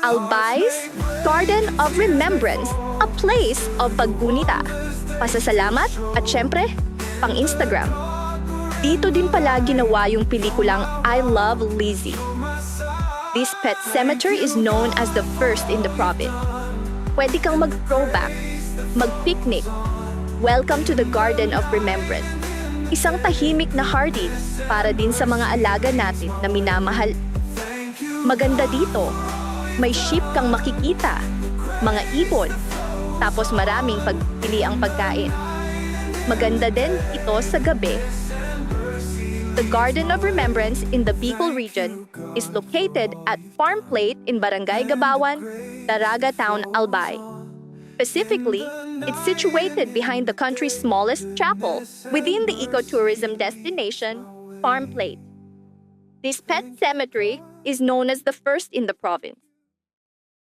Albay's Garden of Remembrance, a place of paggunita, pasasalamat at syempre, pang-Instagram. Dito din pala ginawa yung pelikulang I Love Lizzie. This pet cemetery is known as the first in the province. Pwede kang mag-throwback, mag-picnic. Welcome to the Garden of Remembrance. Isang tahimik na hardy para din sa mga alaga natin na minamahal. Maganda dito. May sheep kang makikita, mga ibon, tapos maraming pagpiliang pagkain. Maganda din ito sa gabi. The Garden of Remembrance in the Bicol region is located at Farm Plate in Barangay Gabawan, Daraga Town, Albay. Specifically, it's situated behind the country's smallest chapel within the ecotourism destination, Farm Plate. This pet cemetery is known as the first in the province.